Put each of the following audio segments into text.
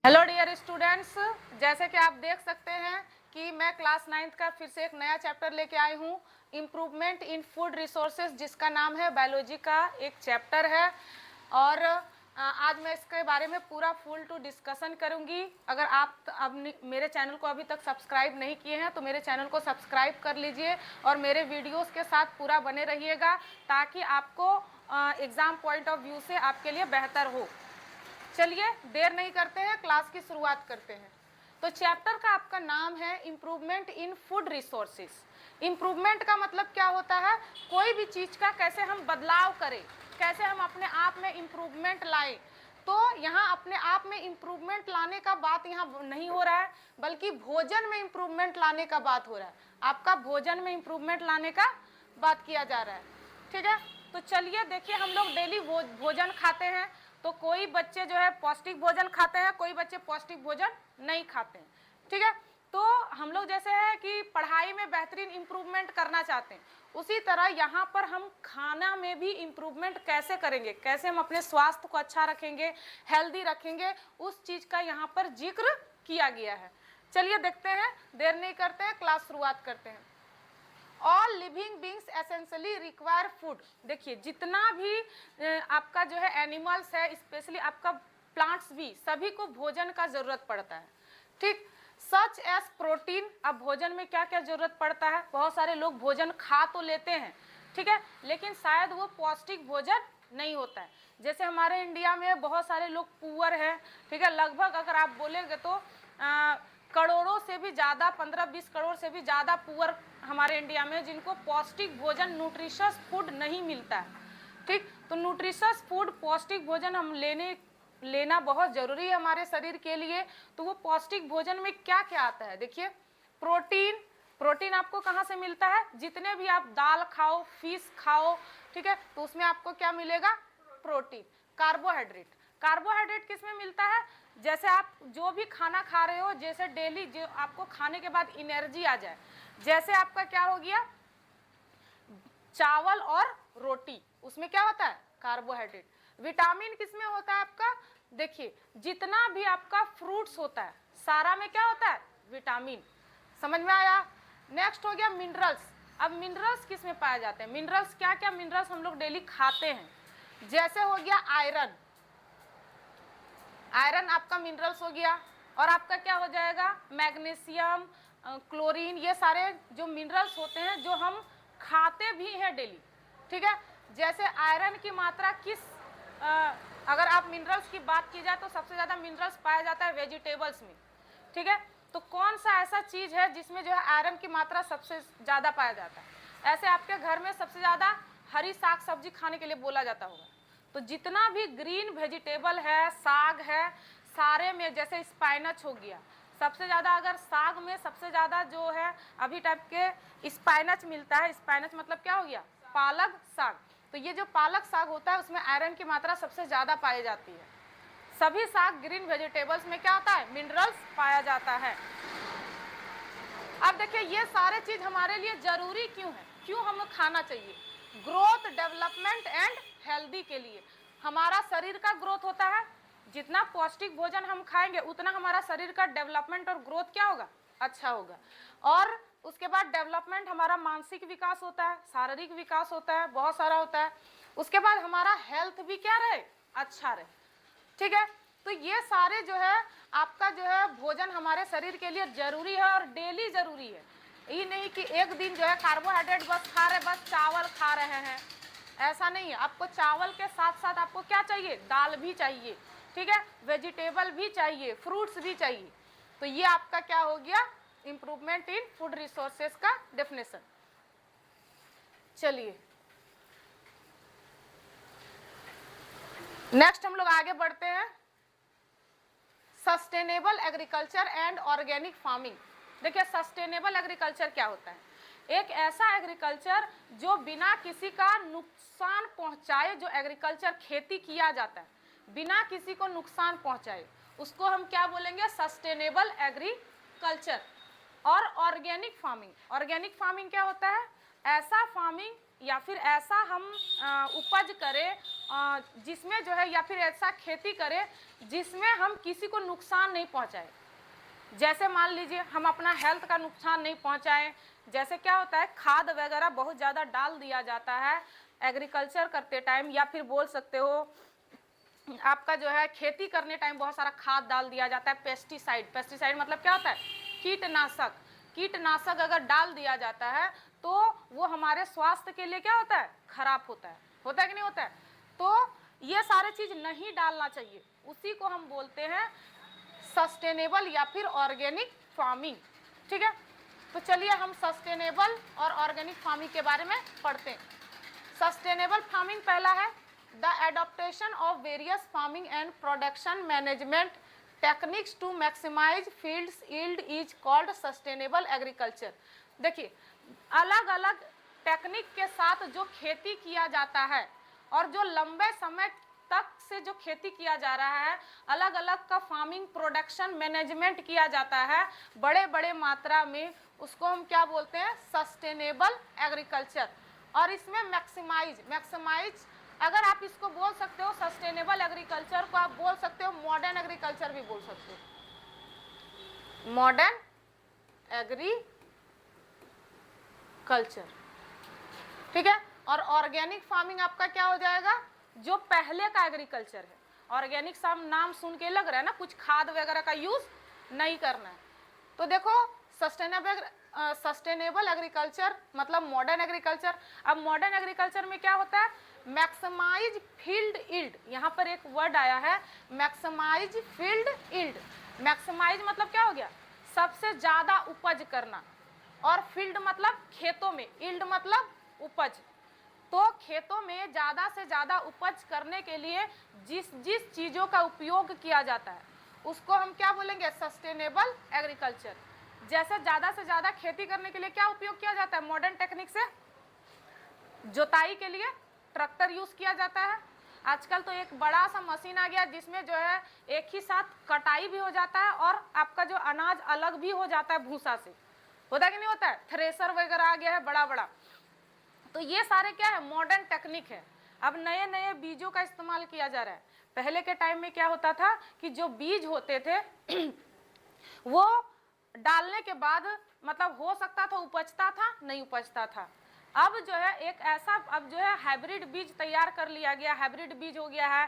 Hello dear students, जैसे कि आप देख सकते हैं कि मैं क्लास 9th का फिर से एक नया चैप्टर लेके आई हूँ, इम्प्रूवमेंट इन फूड रिसोर्सेज, जिसका नाम है बायोलॉजी का एक चैप्टर है। और आज मैं इसके बारे में पूरा फुल टू डिस्कशन करूँगी। अगर आप मेरे चैनल को अभी तक सब्सक्राइब नहीं किए हैं तो मेरे चैनल को सब्सक्राइब कर लीजिए और मेरे वीडियोज़ के साथ पूरा बने रहिएगा, ताकि आपको एग्ज़ाम पॉइंट ऑफ व्यू से आपके लिए बेहतर हो। चलिए देर नहीं करते हैं, क्लास की शुरुआत करते हैं। तो चैप्टर का आपका नाम है improvement in food resources. Improvement का मतलब क्या होता है? कोई भी चीज़ का कैसे हम बदलाव करें, कैसे हम अपने आप में इम्प्रूवमेंट लाएं। तो यहाँ अपने आप में इम्प्रूवमेंट लाने का बात यहाँ नहीं हो रहा है, बल्कि भोजन में इम्प्रूवमेंट लाने का बात हो रहा है। आपका भोजन में इम्प्रूवमेंट लाने का बात किया जा रहा है, ठीक है। तो चलिए देखिए, हम लोग डेली भोजन खाते हैं। तो कोई बच्चे जो है पौष्टिक भोजन खाते हैं, कोई बच्चे पौष्टिक भोजन नहीं खाते हैं, ठीक है। तो हम लोग जैसे है कि पढ़ाई में बेहतरीन इम्प्रूवमेंट करना चाहते हैं, उसी तरह यहाँ पर हम खाना में भी इम्प्रूवमेंट कैसे करेंगे, कैसे हम अपने स्वास्थ्य को अच्छा रखेंगे, हेल्दी रखेंगे, उस चीज़ का यहाँ पर जिक्र किया गया है। चलिए देखते हैं, देर नहीं करते हैं, क्लास शुरुआत करते हैं। All living beings essentially require food. देखिए, जितना भी आपका जो है एनिमल्स है, स्पेशली आपका प्लांट्स भी, सभी को भोजन का जरूरत पड़ता है, ठीक। Such as protein. अब भोजन में क्या क्या जरूरत पड़ता है? बहुत सारे लोग भोजन खा तो लेते हैं, ठीक है, लेकिन शायद वो पौष्टिक भोजन नहीं होता है। जैसे हमारे इंडिया में बहुत सारे लोग पुअर हैं, ठीक है, लगभग अगर आप बोलेंगे तो करोड़ों से भी ज़्यादा, 15-20 करोड़ से भी ज़्यादा पुअर हमारे इंडिया में, जिनको पौष्टिक भोजन, न्यूट्रिशस फूड नहीं मिलता है, ठीक। तो न्यूट्रिशस फूड, पौष्टिक भोजन हम लेना बहुत ज़रूरी है हमारे शरीर के लिए। तो वो पौष्टिक भोजन में क्या क्या आता है? देखिए, प्रोटीन। प्रोटीन आपको कहाँ से मिलता है? जितने भी आप दाल खाओ, फिश खाओ, ठीक है, तो उसमें आपको क्या मिलेगा? प्रोटीन। कार्बोहाइड्रेट। कार्बोहाइड्रेट किस में मिलता है? जैसे आप जो भी खाना खा रहे हो, जैसे डेली जो आपको खाने के बाद एनर्जी आ जाए, जैसे आपका क्या हो गया, चावल और रोटी, उसमें क्या होता है? कार्बोहाइड्रेट। विटामिन किस में होता है आपका? देखिए, जितना भी आपका फ्रूट्स होता है, सारा में क्या होता है? विटामिन। समझ में आया? नेक्स्ट हो गया मिनरल्स। अब मिनरल्स किस में पाए जाते हैं? मिनरल्स क्या क्या मिनरल्स हम लोग डेली खाते हैं? जैसे हो गया आयरन। आयरन आपका मिनरल्स हो गया। और आपका क्या हो जाएगा? मैग्नीशियम, क्लोरीन, ये सारे जो मिनरल्स होते हैं जो हम खाते भी हैं डेली, ठीक है। जैसे आयरन की मात्रा अगर आप मिनरल्स की बात की जाए तो सबसे ज़्यादा मिनरल्स पाया जाता है वेजिटेबल्स में, ठीक है। तो कौन सा ऐसा चीज़ है जिसमें जो है आयरन की मात्रा सबसे ज़्यादा पाया जाता है? ऐसे आपके घर में सबसे ज़्यादा हरी साग सब्जी खाने के लिए बोला जाता होगा। तो जितना भी ग्रीन वेजिटेबल है, साग है, सारे में, जैसे स्पाइनच हो गया, सबसे ज़्यादा अगर साग में सबसे ज़्यादा जो है अभी टाइप के स्पाइनच मिलता है। स्पाइनच मतलब क्या हो गया? पालक साग। तो ये जो पालक साग होता है उसमें आयरन की मात्रा सबसे ज़्यादा पाई जाती है। सभी साग, ग्रीन वेजिटेबल्स में क्या होता है? मिनरल्स पाया जाता है। अब देखिए, ये सारे चीज़ हमारे लिए ज़रूरी क्यों है, क्यों हमें खाना चाहिए? ग्रोथ, डेवलपमेंट एंड हेल्दी के लिए। हमारा शरीर का ग्रोथ होता है, जितना पौष्टिक भोजन हम खाएंगे उतना हमारा शरीर का डेवलपमेंट और ग्रोथ क्या होगा? अच्छा होगा। और उसके बाद डेवलपमेंट, हमारा मानसिक विकास होता है, शारीरिक विकास होता है, बहुत सारा होता है। उसके बाद हमारा हेल्थ भी क्या रहे? अच्छा रहे, ठीक है। तो ये सारे जो है आपका जो है भोजन हमारे शरीर के लिए जरूरी है और डेली जरूरी है। ये नहीं कि एक दिन जो है कार्बोहाइड्रेट बस खा रहे, बस चावल खा रहे हैं, ऐसा नहीं है। आपको चावल के साथ साथ आपको क्या चाहिए? दाल भी चाहिए, ठीक है, वेजिटेबल भी चाहिए, फ्रूट्स भी चाहिए। तो ये आपका क्या हो गया? इंप्रूवमेंट इन फूड रिसोर्सेज का डेफिनेशन। चलिए नेक्स्ट हम लोग आगे बढ़ते हैं। Sustainable agriculture and organic farming. देखिए, सस्टेनेबल एग्रीकल्चर क्या होता है? एक ऐसा एग्रीकल्चर जो बिना किसी का नुकसान पहुंचाए, जो एग्रीकल्चर खेती किया जाता है बिना किसी को नुकसान पहुंचाए, उसको हम क्या बोलेंगे? Sustainable agriculture. और ऑर्गेनिक फार्मिंग। ऑर्गेनिक फार्मिंग क्या होता है? ऐसा फार्मिंग या फिर ऐसा हम उपज करें जिसमें जो है, या फिर ऐसा खेती करें जिसमें हम किसी को नुकसान नहीं पहुंचाए। जैसे मान लीजिए हम अपना हेल्थ का नुकसान नहीं पहुंचाएं। जैसे क्या होता है, खाद वगैरह बहुत ज़्यादा डाल दिया जाता है एग्रीकल्चर करते टाइम, या फिर बोल सकते हो आपका जो है खेती करने टाइम बहुत सारा खाद डाल दिया जाता है। पेस्टिसाइड, पेस्टिसाइड मतलब क्या होता है, कीटनाशक। कीटनाशक अगर डाल दिया जाता है तो वो हमारे स्वास्थ्य के लिए क्या होता है, खराब होता है कि नहीं होता है। तो ये सारे चीज नहीं डालना चाहिए, उसी को हम बोलते हैं सस्टेनेबल या फिर ऑर्गेनिक फार्मिंग। ठीक है, तो चलिए हम सस्टेनेबल और ऑर्गेनिक फार्मिंग के बारे में पढ़ते हैं। सस्टेनेबल फार्मिंग पहला है, the adaptation of various farming and production management techniques to maximize fields yield is called sustainable agriculture. देखिए, अलग अलग टेक्निक के साथ जो खेती किया जाता है और जो लंबे समय तक से जो खेती किया जा रहा है, अलग अलग का फार्मिंग प्रोडक्शन मैनेजमेंट किया जाता है बड़े बड़े मात्रा में, उसको हम क्या बोलते हैं, सस्टेनेबल एग्रीकल्चर। और इसमें मैक्सिमाइज अगर आप इसको बोल सकते हो, सस्टेनेबल एग्रीकल्चर को आप बोल सकते हो मॉडर्न एग्रीकल्चर भी बोल सकते हो, मॉडर्न एग्रीकल्चर। ठीक है, और ऑर्गेनिक फार्मिंग आपका क्या हो जाएगा, जो पहले का एग्रीकल्चर है। ऑर्गेनिक नाम सुन के लग रहा है ना, कुछ खाद वगैरह का यूज नहीं करना है। तो देखो सस्टेनेबल एग्रीकल्चर मतलब मॉडर्न एग्रीकल्चर। अब मॉडर्न एग्रीकल्चर में क्या होता है, मैक्सिमाइज फील्ड यील्ड, यहाँ पर एक वर्ड आया है मैक्सिमाइज फील्ड यील्ड। मैक्सिमाइज मतलब क्या हो गया, सबसे ज्यादा उपज करना, और फील्ड मतलब खेतों में, यील्ड मतलब उपज। तो खेतों में ज्यादा से ज्यादा उपज करने के लिए जिस जिस चीजों का उपयोग किया जाता है उसको हम क्या बोलेंगे, सस्टेनेबल एग्रीकल्चर। जैसे ज्यादा से ज्यादा खेती करने के लिए क्या उपयोग किया जाता है, मॉडर्न टेक्निक से जोताई के लिए ट्रैक्टर यूज किया जाता है। आजकल तो एक बड़ा सा मशीन आ गया जिसमें जो है एक ही साथ कटाई भी हो जाता है और आपका जो अनाज अलग भी हो जाता है भूसा से, होता है कि नहीं होता है। थ्रेसर वगैरह आ गया है बड़ा बड़ा। तो ये सारे क्या है, मॉडर्न टेक्निक है। अब नए नए बीजों का इस्तेमाल किया जा रहा है। पहले के टाइम में क्या होता था कि जो बीज होते थे वो डालने के बाद मतलब हो सकता था उपजता था, नहीं उपजता था। अब जो है एक ऐसा, अब जो है हाइब्रिड बीज तैयार कर लिया गया। हाइब्रिड बीज हो गया है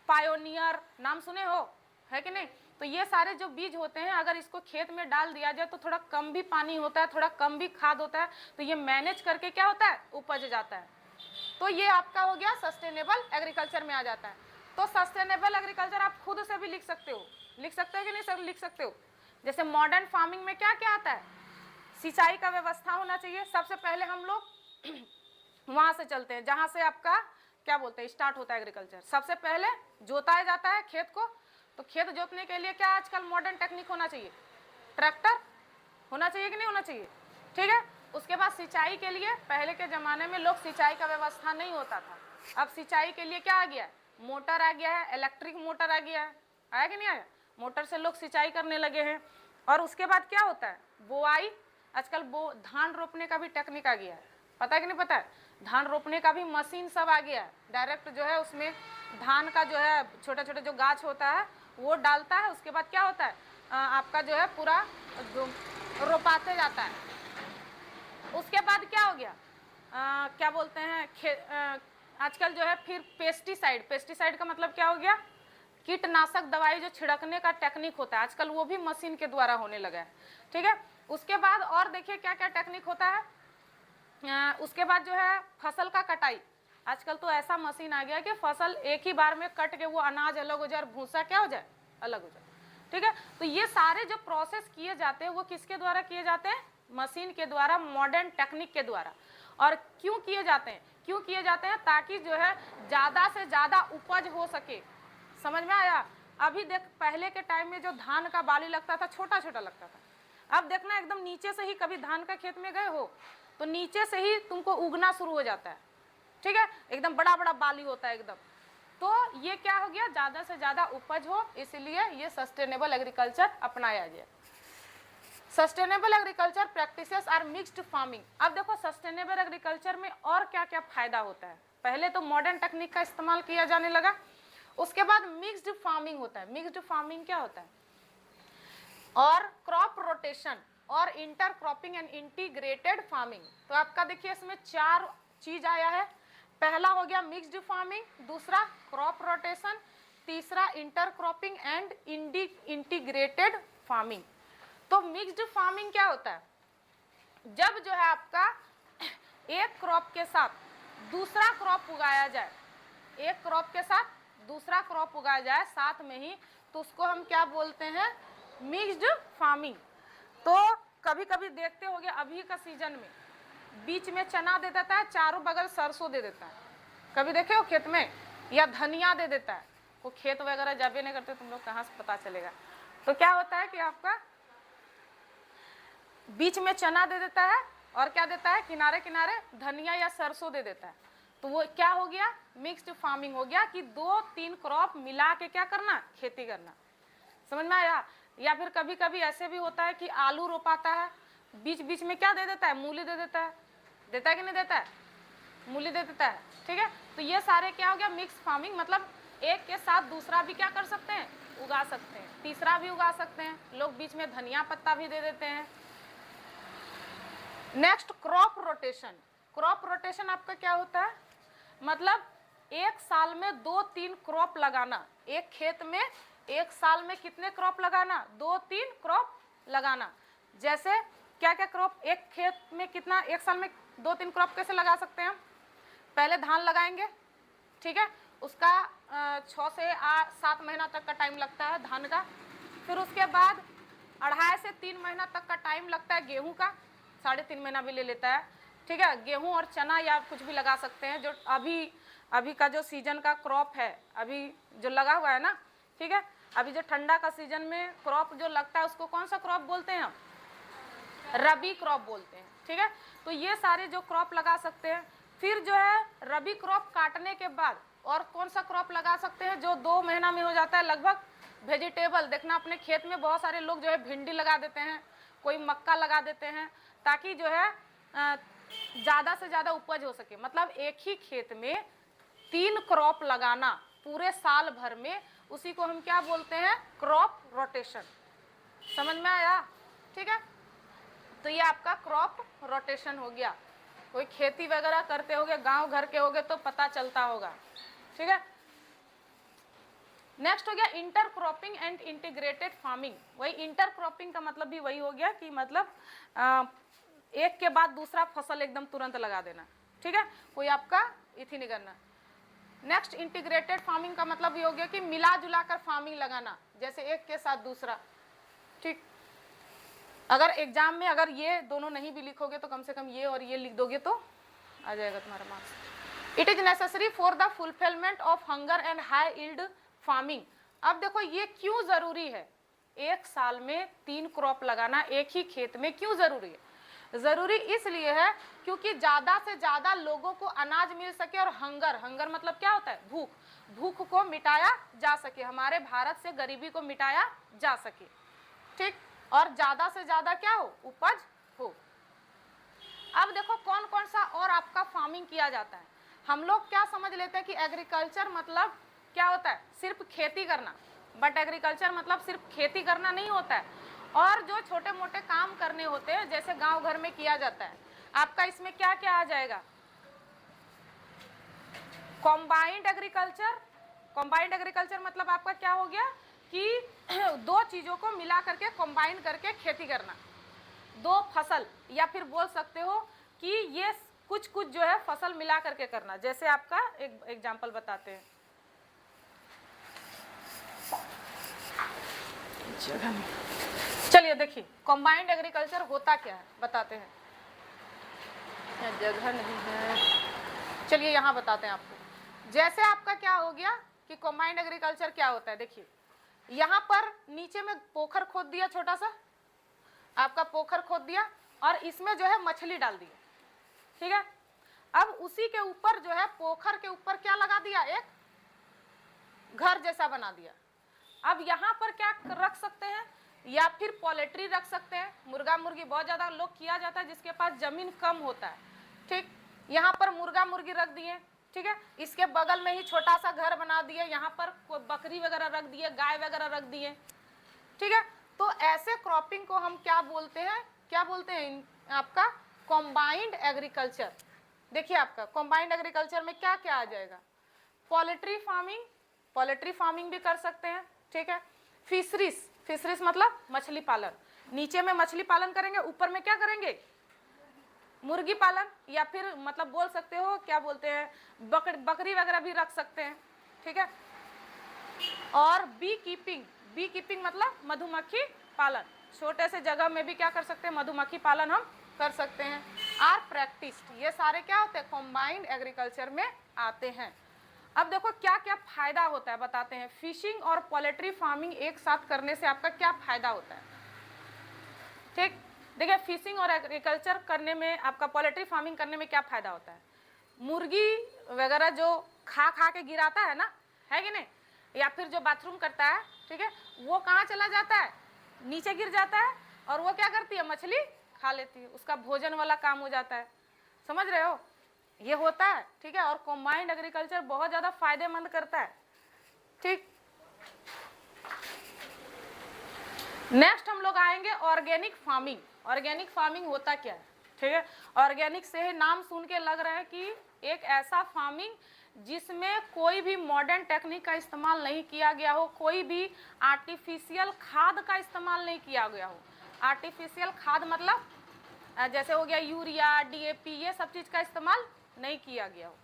पायोनियर, नाम सुने हो, है कि नहीं। तो ये सारे जो बीज होते हैं, अगर इसको खेत में डाल दिया जाए तो थोड़ा कम भी पानी होता है, थोड़ा कम भी खाद होता है, तो ये मैनेज करके क्या होता है, उपज जाता है। तो ये आपका हो गया सस्टेनेबल एग्रीकल्चर में आ जाता है। तो सस्टेनेबल एग्रीकल्चर आप खुद से भी लिख सकते हो, लिख सकते हो कि नहीं सर, लिख सकते हो। जैसे मॉडर्न फार्मिंग में क्या क्या आता है, सिंचाई का व्यवस्था होना चाहिए। सबसे पहले हम लोग वहां से चलते हैं जहां से आपका क्या बोलते हैं स्टार्ट होता है एग्रीकल्चर। सबसे पहले जोताया जाता है खेत को। तो खेत जोतने के लिए क्या आजकल मॉडर्न टेक्निक होना चाहिए, ट्रैक्टर होना चाहिए कि नहीं होना चाहिए। ठीक है, उसके बाद सिंचाई के लिए, पहले के ज़माने में लोग सिंचाई का व्यवस्था नहीं होता था, अब सिंचाई के लिए क्या आ गया है, मोटर आ गया है, इलेक्ट्रिक मोटर आ गया है, आया कि नहीं आया। मोटर से लोग सिंचाई करने लगे हैं। और उसके बाद क्या होता है, बोआई। आजकल धान रोपने का भी टेक्निक आ गया है, पता है कि नहीं पता है। धान रोपने का भी मशीन सब आ गया है। डायरेक्ट जो है उसमें धान का जो है छोटे छोटे जो गाछ होता है वो डालता है, उसके बाद क्या होता है आपका जो है पूरा रोपाते जाता है। उसके बाद क्या हो गया क्या बोलते हैं आजकल जो है फिर पेस्टिसाइड। पेस्टिसाइड का मतलब क्या हो गया, कीटनाशक दवाई जो छिड़कने का टेक्निक होता है, आजकल वो भी मशीन के द्वारा होने लगा है। ठीक है, उसके बाद और देखिए क्या क्या टेक्निक होता है। उसके बाद जो है फसल का कटाई। आजकल तो ऐसा मशीन आ गया कि फसल एक ही बार में कट के वो अनाज अलग हो जाए और भूसा क्या हो जाए, अलग हो जाए। ठीक है, तो ये सारे जो प्रोसेस किए जाते हैं वो किसके द्वारा किए जाते हैं, मशीन के द्वारा, मॉडर्न टेक्निक के द्वारा। और क्यों किए जाते हैं, क्यों किए जाते हैं, ताकि जो है ज़्यादा से ज़्यादा उपज हो सके। समझ में आया। अभी देख, पहले के टाइम में जो धान का बाली लगता था छोटा छोटा लगता था, अब देखना एकदम नीचे से ही, कभी धान का खेत में गए हो तो नीचे से ही तुमको उगना शुरू हो जाता है। ठीक है, एकदम बड़ा बड़ा बाली होता है एकदम। तो ये क्या हो गया, ज़्यादा से ज़्यादा उपज हो, इसलिए ये सस्टेनेबल एग्रीकल्चर अपनाया गया। Sustainable agriculture practices are mixed farming. अब देखो सस्टेनेबल एग्रीकल्चर में और क्या क्या फायदा होता है। पहले तो मॉडर्न टेक्निक का इस्तेमाल किया जाने लगा, उसके बाद मिक्स्ड फार्मिंग होता है। मिक्स्ड फार्मिंग क्या होता है? और क्रॉप रोटेशन और inter cropping and integrated farming. तो आपका देखिए इसमें 4 चीज आया है। पहला हो गया मिक्स्ड फार्मिंग, दूसरा क्रॉप रोटेशन, तीसरा inter cropping and integrated farming. तो मिक्स्ड फार्मिंग क्या होता है? जब जो है आपका एक क्रॉप के साथ दूसरा क्रॉप उगाया जाए, एक क्रॉप के साथ दूसरा क्रॉप उगाया जाए साथ में ही, तो उसको हम क्या बोलते हैं? Mixed farming. तो कभी कभी देखते होंगे अभी का सीजन में बीच में चना दे देता है, चारों बगल सरसों दे देता है, कभी देखे हो खेत में? या धनिया दे देता है। वो खेत वगैरह जाबे नहीं करते, तुम लोग कहाँ से पता चलेगा? तो क्या होता है कि आपका बीच में चना दे देता है और क्या देता है? किनारे किनारे धनिया या सरसों दे देता है। तो वो क्या हो गया? मिक्स्ड फार्मिंग हो गया कि 2-3 क्रॉप मिला के क्या करना? खेती करना। समझ में आया? या फिर कभी कभी ऐसे भी होता है कि आलू रोपाता है, बीच बीच में क्या दे देता है? मूली दे देता है। देता है कि नहीं देता है? मूली दे देता है। ठीक है, तो ये सारे क्या हो गया? Mix farming. मतलब एक के साथ दूसरा भी क्या कर सकते हैं? उगा सकते हैं, तीसरा भी उगा सकते हैं। लोग बीच में धनिया पत्ता भी दे देते हैं। Next crop rotation. Crop rotation आपका क्या होता है? मतलब एक साल में 2-3 क्रॉप लगाना। एक खेत में एक साल में कितने क्रॉप लगाना? 2-3 क्रॉप लगाना। जैसे क्या क्या क्रॉप? एक खेत में कितना, एक साल में 2-3 क्रॉप कैसे लगा सकते हैं हम? पहले धान लगाएंगे, ठीक है, उसका 6 से 7 महीना तक का टाइम लगता है धान का। फिर उसके बाद 2.5 से 3 महीना तक का टाइम लगता है गेहूं का, 3.5 महीना भी ले लेता है। ठीक है, गेहूं और चना या कुछ भी लगा सकते हैं। जो अभी का जो सीजन का क्रॉप है, अभी जो लगा हुआ है ना, ठीक है, अभी जो ठंडा का सीजन में क्रॉप जो लगता है उसको कौन सा क्रॉप बोलते हैं हम? रबी क्रॉप बोलते हैं। ठीक है, तो ये सारे जो क्रॉप लगा सकते हैं। फिर जो है रबी क्रॉप काटने के बाद और कौन सा क्रॉप लगा सकते हैं जो 2 महीना में हो जाता है लगभग? वेजिटेबल। देखना अपने खेत में बहुत सारे लोग जो है भिंडी लगा देते हैं, कोई मक्का लगा देते हैं, ताकि जो है ज़्यादा से ज़्यादा उपज हो सके। मतलब एक ही खेत में 3 क्रॉप लगाना पूरे साल भर में, उसी को हम क्या बोलते हैं? Crop rotation. समझ में आया? ठीक है, तो ये आपका क्रॉप रोटेशन हो गया। कोई खेती वगैरह करते होगे, गांव घर के होगे तो पता चलता होगा। ठीक है, नेक्स्ट हो गया inter cropping and integrated farming. वही इंटर क्रॉपिंग का मतलब भी वही हो गया कि मतलब एक के बाद दूसरा फसल एकदम तुरंत लगा देना। ठीक है, कोई आपका इथी नहीं करना। नेक्स्ट इंटीग्रेटेड फार्मिंग का मतलब ये हो गया कि मिला जुला कर फार्मिंग लगाना, जैसे एक के साथ दूसरा। ठीक, अगर एग्जाम में अगर ये दोनों नहीं भी लिखोगे तो कम से कम ये और ये लिख दोगे तो आ जाएगा तुम्हारा marks. It is necessary for the fulfilment of hunger and high yield farming. अब देखो ये क्यों जरूरी है? एक साल में 3 क्रॉप लगाना एक ही खेत में क्यों जरूरी है? जरूरी इसलिए है क्योंकि ज्यादा से ज्यादा लोगों को अनाज मिल सके और हंगर मतलब क्या होता है? भूख। भूख को मिटाया जा सके, हमारे भारत से गरीबी को मिटाया जा सके। ठीक, और ज्यादा से ज्यादा क्या हो? उपज हो। अब देखो कौन कौन सा और आपका फार्मिंग किया जाता है। हम लोग क्या समझ लेते हैं कि एग्रीकल्चर मतलब क्या होता है? सिर्फ खेती करना, बट एग्रीकल्चर मतलब सिर्फ खेती करना नहीं होता है। और जो छोटे मोटे काम करने होते हैं जैसे गांव घर में किया जाता है, आपका इसमें क्या क्या आ जाएगा? Combined agriculture. कॉम्बाइंड एग्रीकल्चर मतलब आपका क्या हो गया कि 2 चीजों को मिला करके कॉम्बाइन करके खेती करना, 2 फसल, या फिर बोल सकते हो कि ये कुछ कुछ जो है फसल मिला करके करना। जैसे आपका एक एग्जांपल बताते हैं। चलिए देखिए कॉम्बाइंड एग्रीकल्चर होता क्या है बताते हैं। जगह नहीं है, चलिए यहाँ बताते हैं आपको। जैसे आपका क्या हो गया कि कॉम्बाइंड एग्रीकल्चर क्या होता है? देखिए यहाँ पर नीचे में पोखर खोद दिया, छोटा सा आपका पोखर खोद दिया और इसमें जो है मछली डाल दी। ठीक है, अब उसी के ऊपर जो है पोखर के ऊपर क्या लगा दिया? एक घर जैसा बना दिया। अब यहाँ पर क्या रख सकते हैं? या फिर पोल्ट्री रख सकते हैं, मुर्गा मुर्गी बहुत ज़्यादा लोग किया जाता है जिसके पास ज़मीन कम होता है, ठीक। यहाँ पर मुर्गा मुर्गी रख दिए, ठीक है। इसके बगल में ही छोटा सा घर बना दिए, यहाँ पर बकरी वगैरह रख दिए, गाय वगैरह रख दिए, ठीक है। तो ऐसे क्रॉपिंग को हम क्या बोलते हैं, क्या बोलते हैं आपका कॉम्बाइंड एग्रीकल्चर। देखिए आपका कॉम्बाइंड एग्रीकल्चर में क्या क्या आ जाएगा, पोल्ट्री फार्मिंग, पोल्ट्री फार्मिंग भी कर सकते हैं, ठीक है। फिशरीज, फिशरीज मतलब मछली पालन, नीचे में मछली पालन करेंगे, ऊपर में क्या करेंगे मुर्गी पालन, या फिर मतलब बोल सकते हो क्या बोलते हैं बकरी वगैरह भी रख सकते हैं, ठीक है। और बी कीपिंग, बी कीपिंग मतलब मधुमक्खी पालन, छोटे से जगह में भी क्या कर सकते हैं मधुमक्खी पालन हम कर सकते हैं। आर प्रैक्टिस, ये सारे क्या होते हैं कॉम्बाइंड एग्रीकल्चर में आते हैं। अब देखो क्या क्या फायदा होता है बताते हैं, फिशिंग और पोल्ट्री फार्मिंग एक साथ करने से आपका क्या फायदा होता है, ठीक। देखिए फिशिंग और एग्रीकल्चर करने में, आपका पोल्ट्री फार्मिंग करने में क्या फायदा होता है, मुर्गी वगैरह जो खा खा के गिराता है ना, है कि नहीं, या फिर जो बाथरूम करता है, ठीक है, वो कहाँ चला जाता है, नीचे गिर जाता है, और वो क्या करती है मछली खा लेती है, उसका भोजन वाला काम हो जाता है, समझ रहे हो, ये होता है, ठीक है। और कॉम्बाइंड एग्रीकल्चर बहुत ज़्यादा फायदेमंद करता है, ठीक। नेक्स्ट हम लोग आएंगे ऑर्गेनिक फार्मिंग। ऑर्गेनिक फार्मिंग होता क्या है, ठीक है। ऑर्गेनिक से ही नाम सुन के लग रहा है कि एक ऐसा फार्मिंग जिसमें कोई भी मॉडर्न टेक्निक का इस्तेमाल नहीं किया गया हो, कोई भी आर्टिफिशियल खाद का इस्तेमाल नहीं किया गया हो। आर्टिफिशियल खाद मतलब जैसे हो गया यूरिया, डीएपी, ये सब चीज़ का इस्तेमाल नहीं किया गया हो,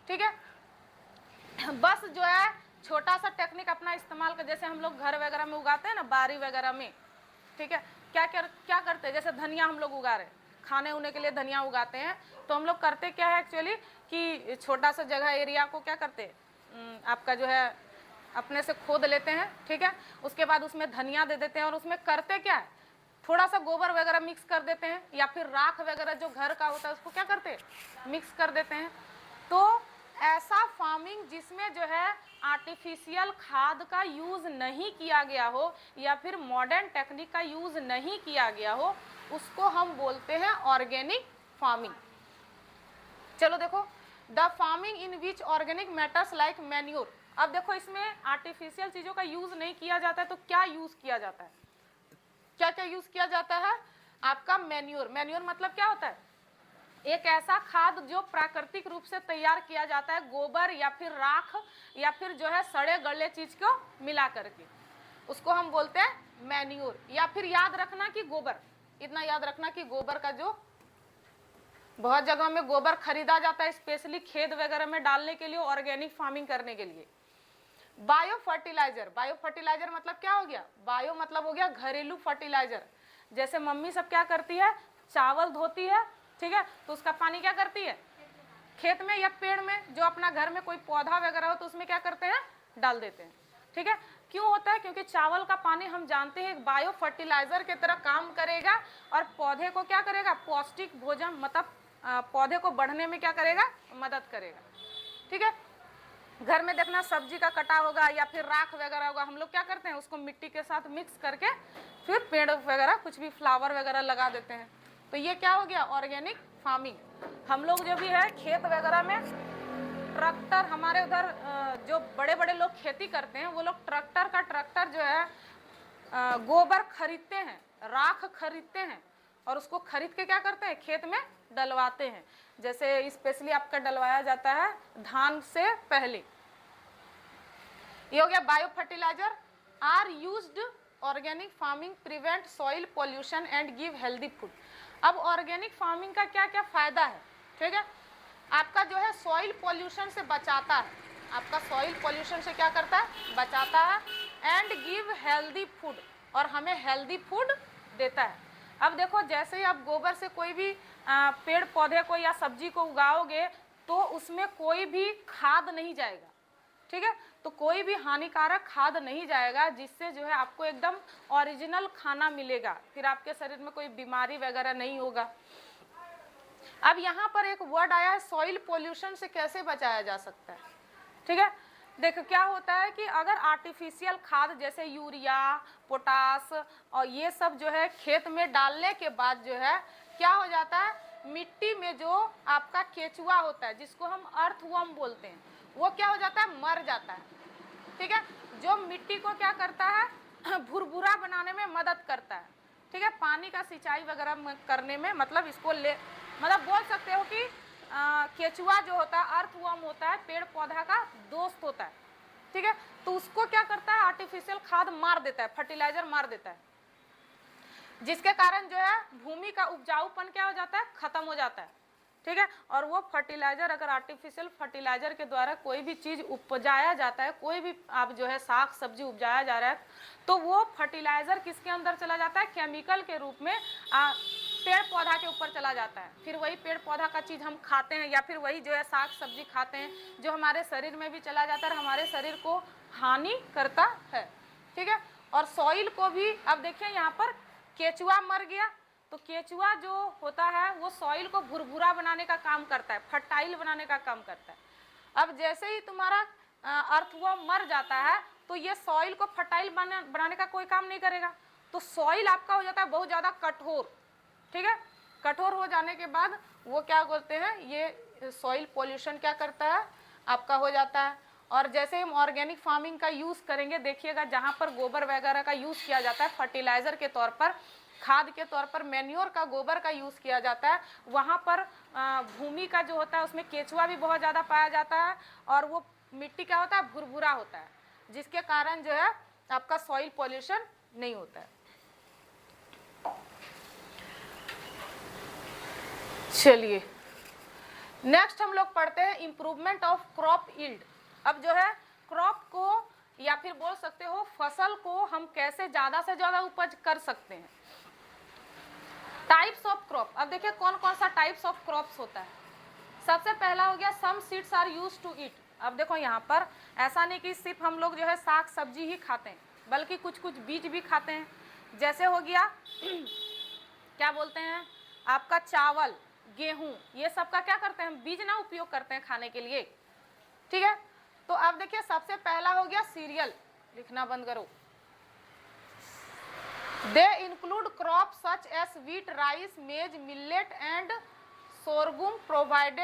ठीक है। बस जो है छोटा सा टेक्निक अपना इस्तेमाल कर, जैसे हम लोग घर वगैरह में उगाते हैं ना, बारी वगैरह में, ठीक है, क्या करते हैं, जैसे धनिया हम लोग उगा रहे हैं, खाने उने के लिए धनिया उगाते हैं, तो हम लोग करते क्या है एक्चुअली कि छोटा सा जगह एरिया को क्या करते हैं आपका जो है अपने से खोद लेते हैं, ठीक है, उसके बाद उसमें धनिया दे देते हैं, और उसमें करते क्या है थोड़ा सा गोबर वगैरह मिक्स कर देते हैं, या फिर राख वगैरह जो घर का होता है उसको क्या करते हैं मिक्स कर देते हैं। तो ऐसा फार्मिंग जिसमें जो है आर्टिफिशियल खाद का यूज़ नहीं किया गया हो, या फिर मॉडर्न टेक्निक का यूज़ नहीं किया गया हो, उसको हम बोलते हैं ऑर्गेनिक फार्मिंग। चलो देखो, the farming in which organic matters like manure. अब देखो इसमें आर्टिफिशियल चीज़ों का यूज़ नहीं किया जाता है, तो क्या यूज़ किया जाता है, क्या क्या यूज़ किया जाता है आपका मैन्योर। मैन्योर मतलब क्या होता है, एक ऐसा खाद जो प्राकृतिक रूप से तैयार किया जाता है, गोबर या फिर राख या फिर जो है सड़े गले चीज को मिला करके, उसको हम बोलते हैं मैन्योर। या फिर याद रखना कि गोबर, इतना याद रखना कि गोबर का जो बहुत जगह में गोबर खरीदा जाता है स्पेशली खेत वगैरह में डालने के लिए, ऑर्गेनिक फार्मिंग करने के लिए। बायो फर्टिलाइजर, बायो फर्टिलाइजर मतलब क्या हो गया, बायो मतलब हो गया घरेलू फर्टिलाइजर। जैसे मम्मी सब क्या करती है, चावल धोती है, ठीक है, तो उसका पानी क्या करती है खेत में या पेड़ में, जो अपना घर में कोई पौधा वगैरह हो तो उसमें क्या करते हैं डाल देते हैं, ठीक है। क्यों होता है, क्योंकि चावल का पानी हम जानते हैं बायो फर्टिलाइजर की तरह काम करेगा, और पौधे को क्या करेगा पौष्टिक भोजन, मतलब पौधे को बढ़ने में क्या करेगा मदद करेगा, ठीक है। घर में देखना सब्जी का कटा होगा या फिर राख वगैरह होगा, हम लोग क्या करते हैं उसको मिट्टी के साथ मिक्स करके फिर पेड़ वगैरह कुछ भी फ्लावर वगैरह लगा देते हैं। तो ये क्या हो गया ऑर्गेनिक फार्मिंग। हम लोग जो भी है खेत वगैरह में ट्रैक्टर, हमारे उधर जो बड़े बड़े लोग खेती करते हैं वो लोग ट्रैक्टर जो है गोबर खरीदते हैं, राख खरीदते हैं, और उसको खरीद के क्या करते हैं खेत में डलवाते हैं। जैसे स्पेशली आपका डलवाया जाता है धान से पहले। ये हो गया bio fertilizer. Are used organic farming prevent soil pollution and give healthy food. अब ऑर्गेनिक फार्मिंग का क्या क्या फायदा है, ठीक है, आपका जो है सॉइल पॉल्यूशन से बचाता है, आपका सॉइल पॉल्यूशन से क्या करता है बचाता है, एंड गिव हेल्दी फूड, और हमें हेल्दी फूड देता है। अब देखो जैसे ही आप गोबर से कोई भी पेड़ पौधे को या सब्जी को उगाओगे तो उसमें कोई भी खाद नहीं जाएगा, ठीक है, तो कोई भी हानिकारक खाद नहीं जाएगा, जिससे जो है आपको एकदम ओरिजिनल खाना मिलेगा, फिर आपके शरीर में कोई बीमारी वगैरह नहीं होगा। अब यहाँ पर एक वर्ड आया है सॉइल पोल्यूशन से कैसे बचाया जा सकता है, ठीक है, देखो क्या होता है कि अगर आर्टिफिशियल खाद जैसे यूरिया, पोटास और ये सब जो है खेत में डालने के बाद जो है क्या हो जाता है, मिट्टी में जो आपका केचुआ होता है जिसको हम अर्थवर्म बोलते हैं, वो क्या हो जाता है, मर जाता है। ठीक है, जो मिट्टी को क्या करता है, भुरभुरा बनाने में मदद करता है। ठीक है, पानी का सिंचाई वगैरह करने में, मतलब इसको मतलब बोल सकते हो कि केचुआ जो होता है, अर्थवर्म होता है, पेड़ पौधा का दोस्त होता है। ठीक है, तो उसको क्या करता है, आर्टिफिशियल खाद मार देता है, फर्टिलाइजर मार देता है, जिसके कारण जो है भूमि का उपजाऊपन क्या हो जाता है, खत्म हो जाता है। ठीक है, और वो फर्टिलाइजर, अगर आर्टिफिशियल फर्टिलाइजर के द्वारा कोई भी चीज उपजाया जाता है, कोई भी आप जो है साग सब्जी उपजाया जा रहा है, तो वो फर्टिलाइजर किसके अंदर चला जाता है, केमिकल के रूप में पेड़ पौधा के ऊपर चला जाता है। फिर वही पेड़ पौधा का चीज हम खाते हैं, या फिर वही जो है साग सब्जी खाते हैं, जो हमारे शरीर में भी चला जाता है, हमारे शरीर को हानि करता है। ठीक है, और सॉइल को भी, अब देखिए यहाँ पर केचुआ मर गया, तो केचुआ जो होता है वो सॉइल को भुरभुरा बनाने का काम करता है, फर्टाइल बनाने का काम करता है। अब जैसे ही तुम्हारा अर्थवर्म मर जाता है, तो ये सॉइल को फर्टाइल बनाने का कोई काम नहीं करेगा, तो सॉइल आपका हो जाता है बहुत ज़्यादा कठोर। ठीक है, कठोर हो जाने के बाद वो क्या बोलते हैं, ये सॉइल पॉल्यूशन क्या करता है, आपका हो जाता है। और जैसे हम ऑर्गेनिक फार्मिंग का यूज़ करेंगे, देखिएगा जहाँ पर गोबर वगैरह का यूज़ किया जाता है फर्टिलाइज़र के तौर पर, खाद के तौर पर मैन्योर का गोबर का यूज़ किया जाता है, वहाँ पर भूमि का जो होता है उसमें केचुआ भी बहुत ज़्यादा पाया जाता है, और वो मिट्टी क्या होता है, भुरभुरा होता है, जिसके कारण जो है आपका सॉइल पॉल्यूशन नहीं होता है। चलिए नेक्स्ट हम लोग पढ़ते हैं इम्प्रूवमेंट ऑफ क्रॉप यील्ड। अब जो है क्रॉप को, या फिर बोल सकते हो फसल को, हम कैसे ज़्यादा से ज़्यादा उपज कर सकते हैं। टाइप्स ऑफ क्रॉप, अब देखिए कौन कौन सा टाइप्स ऑफ क्रॉप्स होता है। सबसे पहला हो गया some seeds are used to eat. अब देखो यहाँ पर ऐसा नहीं कि सिर्फ हम लोग जो है साग सब्जी ही खाते हैं, बल्कि कुछ कुछ बीज भी खाते हैं। जैसे हो गया क्या बोलते हैं आपका चावल, गेहूं, ये सब का क्या करते हैं हम, बीज ना उपयोग करते हैं खाने के लिए। ठीक है, तो अब देखिए सबसे पहला हो गया सीरियल, लिखना बंद करो। They include crop such as wheat, rice, maize, millet and sorghum provide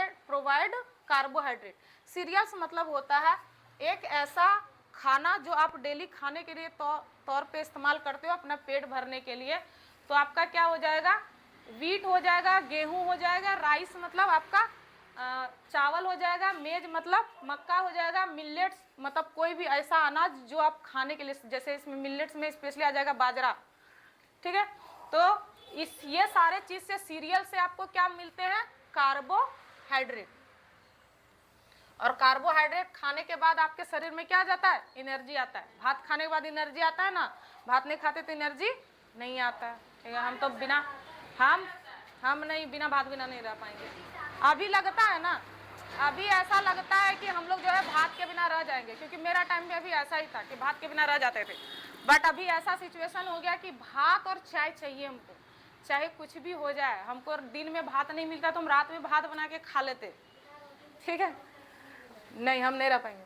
carbohydrate. Cereals मतलब होता है एक ऐसा खाना जो आप डेली खाने के लिए तौर पे इस्तेमाल करते हो अपना पेट भरने के लिए। तो आपका क्या हो जाएगा, व्हीट हो जाएगा, गेहूं हो जाएगा, राइस मतलब आपका चावल हो जाएगा, मेज मतलब मक्का हो जाएगा, मिलेट्स मतलब कोई भी ऐसा अनाज जो आप खाने के लिए, जैसे इसमें मिलेट्स में स्पेशली आ जाएगा बाजरा। ठीक है, तो ये सारे चीज से, सीरियल से आपको क्या मिलते हैं, कार्बोहाइड्रेट। और कार्बोहाइड्रेट खाने के बाद आपके शरीर में क्या जाता है, एनर्जी आता है। भात खाने के बाद एनर्जी आता है ना, भात नहीं खाते तो एनर्जी नहीं आता है। ठीक है, हम तो बिना, हम नहीं, बिना भात बिना नहीं रह पाएंगे। अभी लगता है ना, अभी ऐसा लगता है कि हम लोग जो है भात के बिना रह जाएंगे, क्योंकि मेरा टाइम में अभी ऐसा ही था कि भात के बिना रह जाते थे। बट अभी ऐसा सिचुएशन हो गया कि भात और चाय चाहिए हमको, चाहे कुछ भी हो जाए। हमको दिन में भात नहीं मिलता तो हम रात में भात बना के खा लेते। ठीक है, नहीं हम नहीं रह पाएंगे,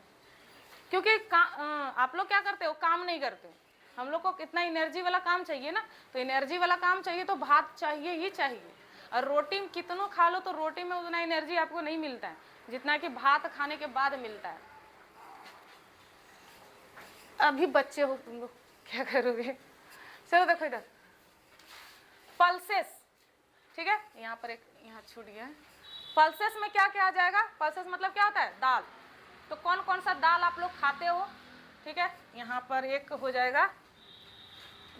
क्योंकि आप लोग क्या करते हो, काम नहीं करते हो। हम लोग को कितना एनर्जी वाला काम चाहिए ना, तो एनर्जी वाला काम चाहिए तो भात चाहिए ही चाहिए। और रोटी कितनों खा लो तो रोटी में उतना एनर्जी आपको नहीं मिलता है जितना कि भात खाने के बाद मिलता है। अभी बच्चे हो तुम लोग, क्या करोगे। चलो देखो इधर, पल्सेस। ठीक है, यहाँ पर एक, यहाँ छूट गया है। पल्सेस में क्या क्या आ जाएगा, पल्सेस मतलब क्या होता है, दाल। तो कौन कौन सा दाल आप लोग खाते हो। ठीक है, यहाँ पर एक हो जाएगा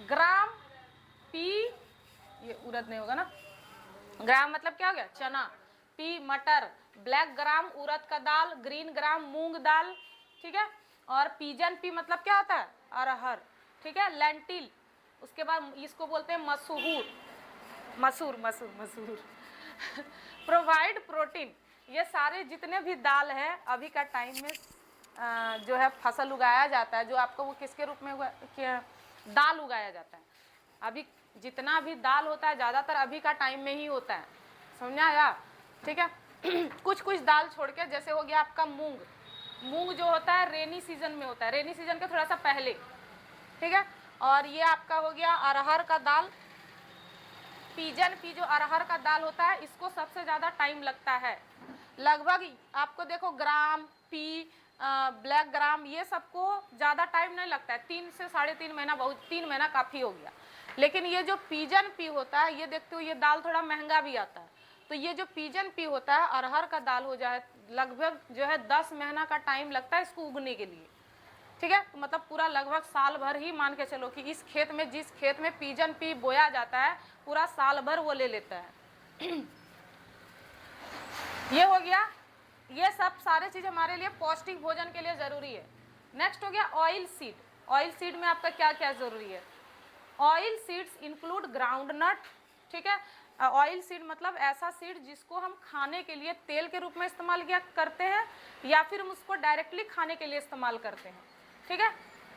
ग्राम पी, ये उड़द नहीं होगा ना, ग्राम मतलब क्या हो गया, चना, पी मटर, ब्लैक ग्राम उड़द का दाल, ग्रीन ग्राम मूंग दाल। ठीक है, और पीजन पी मतलब क्या होता है, अरहर। ठीक है, लेंटिल, उसके बाद इसको बोलते हैं मसूर प्रोवाइड प्रोटीन। ये सारे जितने भी दाल है अभी का टाइम में जो है फसल उगाया जाता है, जो आपको वो किसके रूप में दाल उगाया जाता है। अभी जितना भी दाल होता है ज़्यादातर अभी का टाइम में ही होता है, समझा या। ठीक है कुछ कुछ दाल छोड़ के, जैसे हो गया आपका मूंग, मूंग जो होता है रेनी सीजन में होता है, रेनी सीजन के थोड़ा सा पहले, ठीक है। और ये आपका हो गया अरहर का दाल, पीजन पी जो अरहर का दाल होता है इसको सबसे ज़्यादा टाइम लगता है, लगभग आपको देखो ग्राम पी ब्लैक ग्राम ये सबको ज़्यादा टाइम नहीं लगता है, 3 से 3.5 महीना, बहुत 3 महीना काफ़ी हो गया। लेकिन ये जो पीजन पी होता है, ये देखते हो ये दाल थोड़ा महंगा भी आता है, तो ये जो पीजन पी होता है अरहर का दाल हो जाए लगभग जो है 10 महीना का टाइम लगता है इसको उगने के लिए, ठीक है। तो मतलब पूरा लगभग साल भर ही मान के चलो कि इस खेत में, जिस खेत में पीजन पी बोया जाता है पूरा साल भर वो ले लेता है। ये हो गया, ये सब सारे चीज हमारे लिए पौष्टिक भोजन के लिए जरूरी है। नेक्स्ट हो गया ऑयल सीड। ऑयल सीड में आपका क्या क्या जरूरी है? Oil seeds include groundnut, ठीक है। ऑयल सीड मतलब ऐसा सीड जिसको हम खाने के लिए तेल के रूप में इस्तेमाल किया करते हैं या फिर हम उसको डायरेक्टली खाने के लिए इस्तेमाल करते हैं, ठीक है।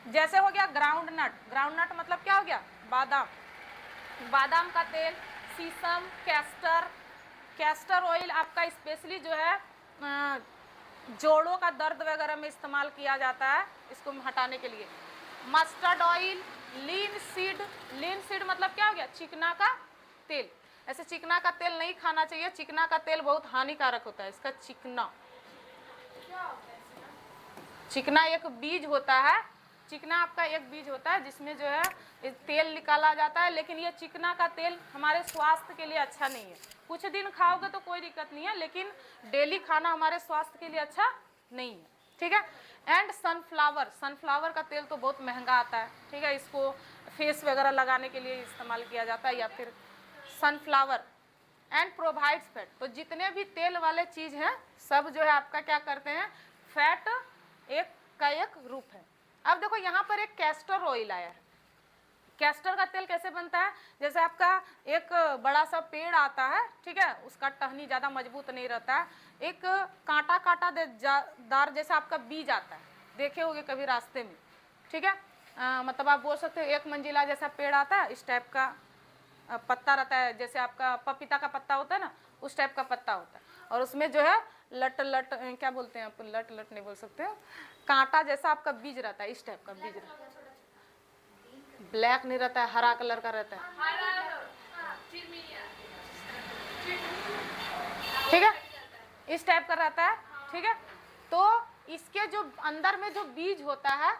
जैसे हो गया ग्राउंड नट, ग्राउंड नट मतलब क्या हो गया? बादाम, बादाम का तेल, सीसम, कैस्टर ऑयल आपका स्पेशली जो है जोड़ों का दर्द वगैरह में इस्तेमाल किया जाता है इसको हटाने के लिए। मस्टर्ड ऑयल, लीन सीड मतलब क्या हो गया? चिकना का तेल। ऐसे चिकना का तेल नहीं खाना चाहिए, चिकना का तेल बहुत हानिकारक होता है। इसका चिकना एक बीज होता है, चिकना आपका एक बीज होता है जिसमें जो है तेल निकाला जाता है, लेकिन ये चिकना का तेल हमारे स्वास्थ्य के लिए अच्छा नहीं है। कुछ दिन खाओगे तो कोई दिक्कत नहीं है, लेकिन डेली खाना हमारे स्वास्थ्य के लिए अच्छा नहीं है, ठीक है। एंड सनफ्लावर का तेल तो बहुत महंगा आता है, ठीक है। इसको फेस वगैरह लगाने के लिए इस्तेमाल किया जाता है, या फिर सनफ्लावर एंड प्रोवाइड्स फैट। तो जितने भी तेल वाले चीज़ हैं सब जो है आपका क्या करते हैं? फैट एक का एक रूप है। अब देखो यहाँ पर एक कैस्टर ऑयल आया है। कैस्टर का तेल कैसे बनता है? जैसे आपका एक बड़ा सा पेड़ आता है, ठीक है, उसका टहनी ज़्यादा मजबूत नहीं रहता है, एक कांटा दार जैसा आपका बीज आता है, देखे होगे कभी रास्ते में, ठीक है। मतलब आप बोल सकते हो एक मंजिला जैसा पेड़ आता है, इस टाइप का पत्ता रहता है, जैसे आपका पपीता का पत्ता होता है ना, उस टाइप का पत्ता होता है, और उसमें जो है लट क्या बोलते हैं आप? लट नहीं बोल सकते हो, कांटा जैसा आपका बीज रहता है, इस टाइप का बीज रहता है। ब्लैक नहीं रहता है, हरा कलर का रहता है, ठीक है, इस टाइप का रहता है, ठीक है। तो इसके जो अंदर में जो बीज होता है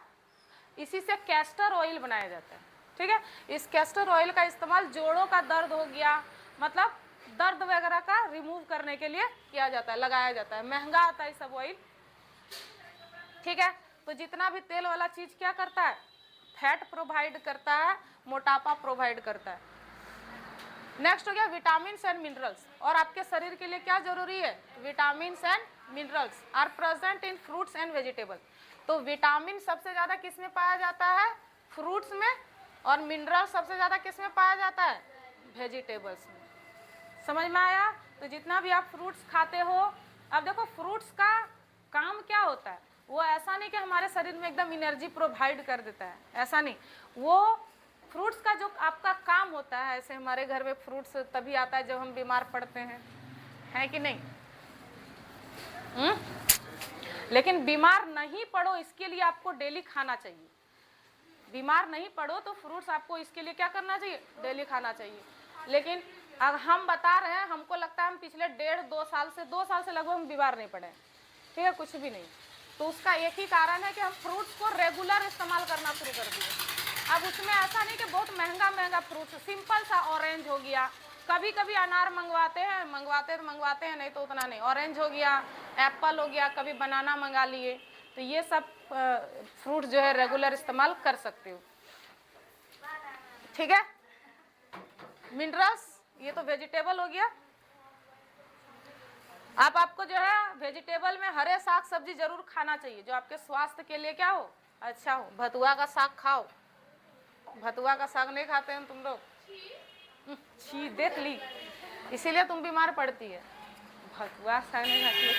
इसी से कैस्टर ऑयल बनाया जाता है, ठीक है। इस कैस्टर ऑयल का इस्तेमाल जोड़ों का दर्द हो गया, मतलब दर्द वगैरह का रिमूव करने के लिए किया जाता है, लगाया जाता है। महंगा आता है सब ऑयल, ठीक है। तो जितना भी तेल वाला चीज क्या करता है? फैट प्रोवाइड करता है, मोटापा प्रोवाइड करता है। नेक्स्ट हो गया विटामिन एंड मिनरल्स। और आपके शरीर के लिए क्या जरूरी है? Vitamin and minerals are present in fruits and vegetable. तो विटामिन सबसे ज्यादा किस में पाया जाता है? फ्रूट्स में। और मिनरल सबसे ज्यादा किस में पाया जाता है? वेजिटेबल्स में। समझ में आया? तो जितना भी आप फ्रूट्स खाते हो, अब देखो फ्रूट्स का काम क्या होता है, वो ऐसा नहीं कि हमारे शरीर में एकदम एनर्जी प्रोवाइड कर देता है, ऐसा नहीं। वो फ्रूट्स का जो आपका काम होता है, ऐसे हमारे घर में फ्रूट्स तभी आता है जब हम बीमार पड़ते हैं, है कि नहीं? लेकिन बीमार नहीं पड़ो इसके लिए आपको डेली खाना चाहिए। बीमार नहीं पड़ो तो फ्रूट्स आपको इसके लिए क्या करना चाहिए? डेली खाना चाहिए। लेकिन अब हम बता रहे हैं, हमको लगता है हम पिछले 1.5-2 साल से लगभग हम बीमार नहीं पड़े, ठीक है, कुछ भी नहीं। तो उसका एक ही कारण है कि हम फ्रूट्स को रेगुलर इस्तेमाल करना शुरू कर दिए। अब उसमें ऐसा नहीं कि बहुत महंगा फ्रूट्स, सिंपल सा ऑरेंज हो गया, कभी कभी अनार मंगवाते हैं, नहीं तो उतना नहीं। ऑरेंज हो गया, एप्पल हो गया, कभी बनाना मंगा लिए, तो ये सब फ्रूट जो है रेगुलर इस्तेमाल कर सकते हो, ठीक है। मिनरल्स ये तो वेजिटेबल हो गया। अब आपको जो है वेजिटेबल में हरे साग सब्जी जरूर खाना चाहिए, जो आपके स्वास्थ्य के लिए क्या हो? अच्छा हो। भतुआ का साग खाओ। भतुआ का साग नहीं खाते हैं तुम लोग? छी, देख ली, इसीलिए तुम बीमार पड़ती है। भतुआ साग नहीं खाती है।